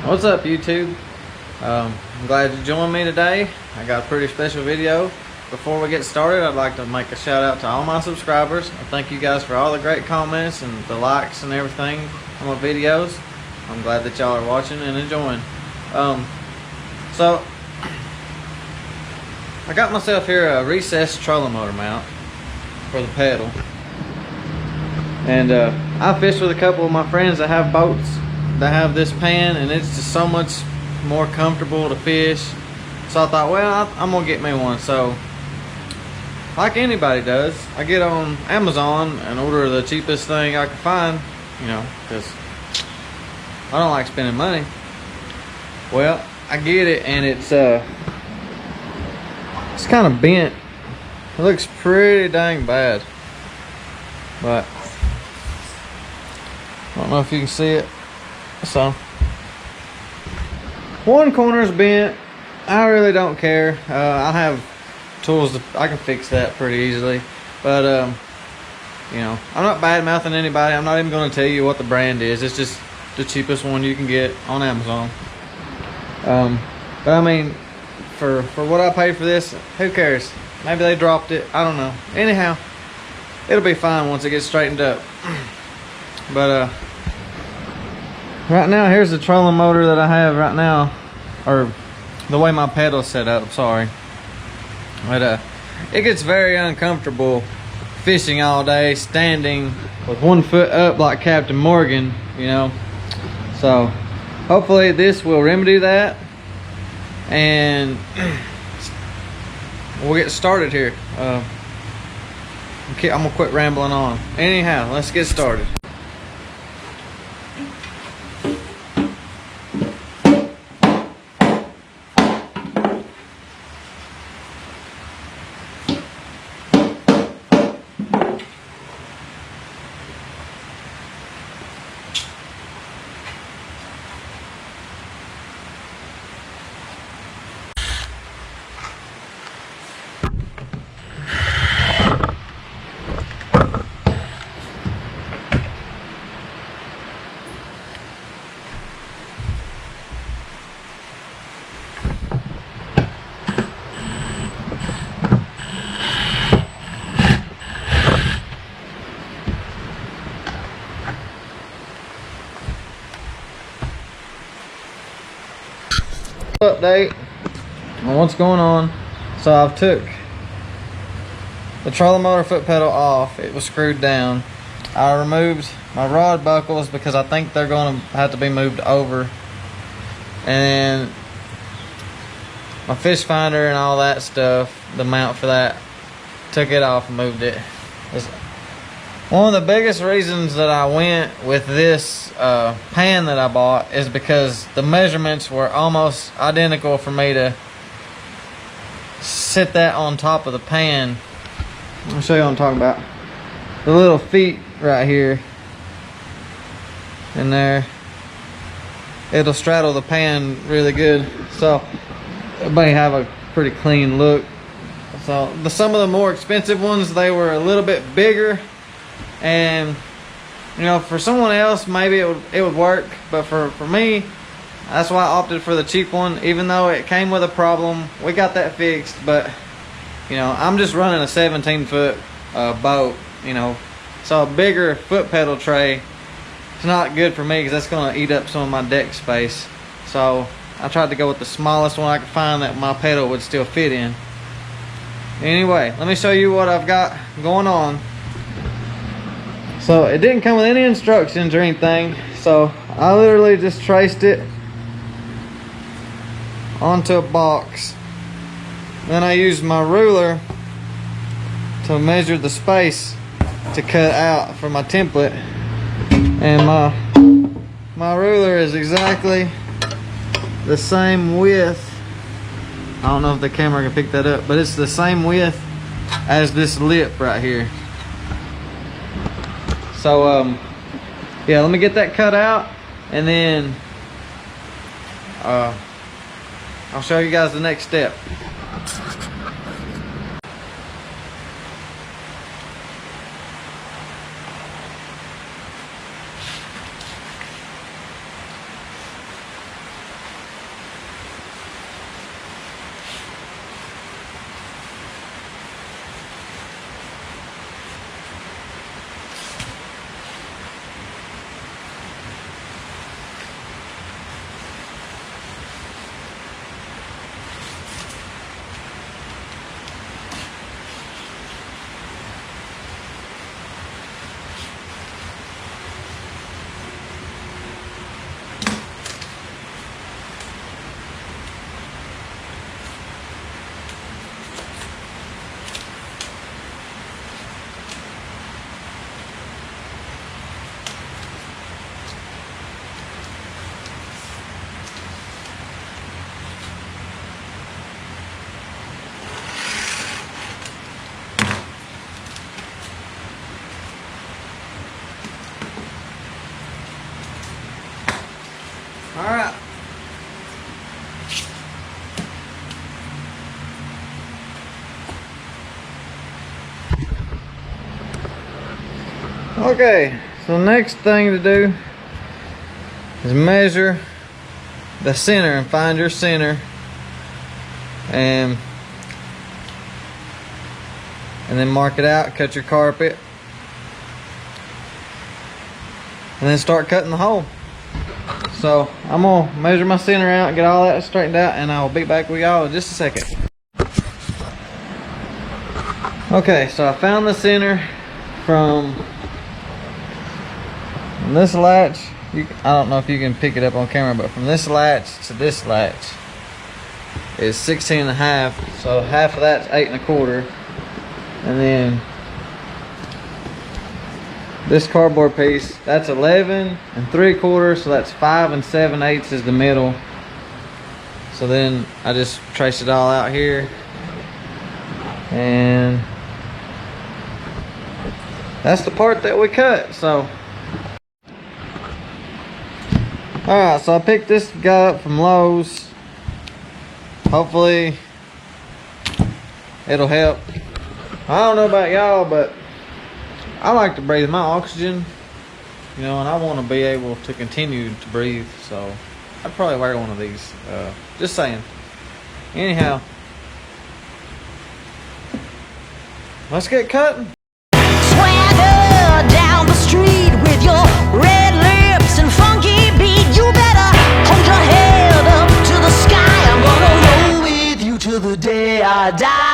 What's up, YouTube? I'm glad you joined me today. I got a pretty special video. Before we get started, I'd like to make a shout out to all my subscribers. I thank you guys for all the great comments and the likes and everything on my videos. I'm glad that y'all are watching and enjoying. So I got myself here a recessed trolling motor mount for the pedal, and I fished with a couple of my friends that have boats that have this pan, and it's just so much more comfortable to fish. So I thought, well, I'm gonna get me one. So like anybody does, I get on Amazon and order the cheapest thing I can find, you know, because I don't like spending money. Well, I get it, and it's kind of bent. It looks pretty dang bad, but I don't know if you can see it. So one corner's bent. I really don't care. I have tools I can fix that pretty easily, but you know, I'm not bad mouthing anybody. I'm not even going to tell you what the brand is. It's just the cheapest one you can get on Amazon. But I mean, for what I paid for this, who cares? Maybe they dropped it, I don't know. Anyhow, it'll be fine once it gets straightened up. But right now, here's the trolling motor that I have right now, or the way my pedal's set up, sorry. But it gets very uncomfortable fishing all day, standing with one foot up like Captain Morgan, you know. So hopefully this will remedy that, and we'll get started here. I'm gonna quit rambling on. Anyhow, let's get started. Update on what's going on. So I've took the trolling motor foot pedal off. It was screwed down. I removed my rod buckles because I think they're going to have to be moved over, and my fish finder and all that stuff, the mount for that, took it off and moved it. One of the biggest reasons that I went with this pan that I bought is because the measurements were almost identical for me to sit that on top of the pan. I'll show you what I'm talking about. The little feet right here and there, it'll straddle the pan really good, so it may have a pretty clean look. So some of the more expensive ones, they were a little bit bigger, and you know, for someone else maybe it would work, but for me, that's why I opted for the cheap one. Even though it came with a problem, we got that fixed. But you know, I'm just running a 17-foot boat, you know, so a bigger foot pedal tray is not good for me because that's going to eat up some of my deck space. So I tried to go with the smallest one I could find that my pedal would still fit in. Anyway, let me show you what I've got going on. So it didn't come with any instructions or anything, so I literally just traced it onto a box. Then I used my ruler to measure the space to cut out for my template, and my ruler is exactly the same width. I don't know if the camera can pick that up, but it's the same width as this lip right here. So yeah, let me get that cut out, and then I'll show you guys the next step. Okay, so the next thing to do is measure the center and find your center, and then mark it out, cut your carpet, and then start cutting the hole. So I'm gonna measure my center out, get all that straightened out, and I'll be back with y'all in just a second. Okay, so I found the center from this latch. I don't know if you can pick it up on camera, but from this latch to this latch is 16.5. So half of that's 8.25, and then this cardboard piece, that's 11.75, so that's 5 7/8 is the middle. So then I just trace it all out here, and that's the part that we cut. So alright, so I picked this guy up from Lowe's. Hopefully it'll help. I don't know about y'all, but I like to breathe my oxygen, you know, and I want to be able to continue to breathe, so I'd probably wear one of these. Just saying. Anyhow, let's get cutting. Swagger down the street with your red lips and funky beat. You better hold your head up to the sky. I'm gonna roll with you till the day I die.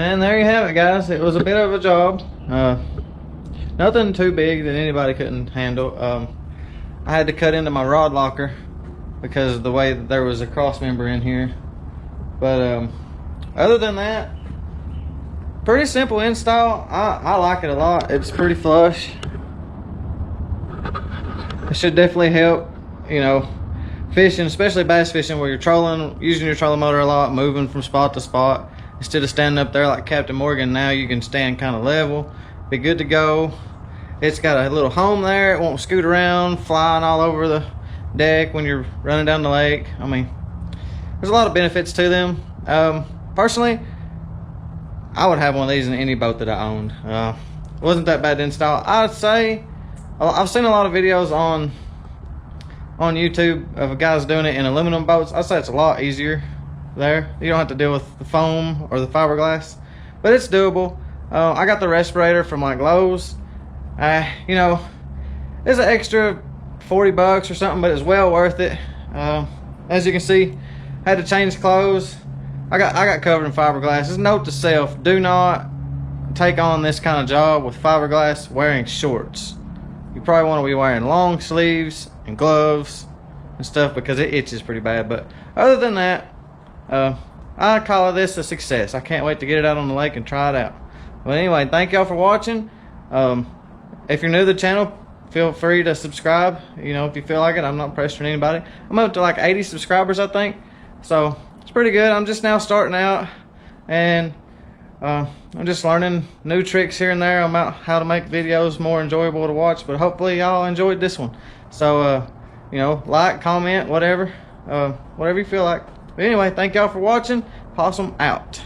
And there you have it, guys. It was a bit of a job. Nothing too big that anybody couldn't handle. I had to cut into my rod locker because of the way that there was a cross member in here. But other than that, pretty simple install. I like it a lot. It's pretty flush. It should definitely help, you know, fishing, especially bass fishing, where you're trolling, using your trolling motor a lot, moving from spot to spot. Instead of standing up there like Captain Morgan, now you can stand kind of level, be good to go. It's got a little home there. It won't scoot around, flying all over the deck when you're running down the lake. I mean, there's a lot of benefits to them. Personally, I would have one of these in any boat that I owned. It wasn't that bad to install. I'd say, I've seen a lot of videos on YouTube of guys doing it in aluminum boats. I'd say it's a lot easier there. You don't have to deal with the foam or the fiberglass, but it's doable. I got the respirator from like Lowe's. You know, it's an extra 40 bucks or something, but it's well worth it. As you can see, had to change clothes. I got covered in fiberglass. Just note to self, do not take on this kind of job with fiberglass wearing shorts. You probably want to be wearing long sleeves and gloves and stuff because it itches pretty bad. But other than that, I call this a success. I can't wait to get it out on the lake and try it out. Well, anyway, thank y'all for watching. If you're new to the channel, feel free to subscribe. You know, if you feel like it. I'm not pressuring anybody. I'm up to like 80 subscribers, I think. So it's pretty good. I'm just now starting out, and I'm just learning new tricks here and there about how to make videos more enjoyable to watch. But hopefully y'all enjoyed this one. So you know, like, comment, whatever you feel like. But anyway, thank y'all for watching. Possum out.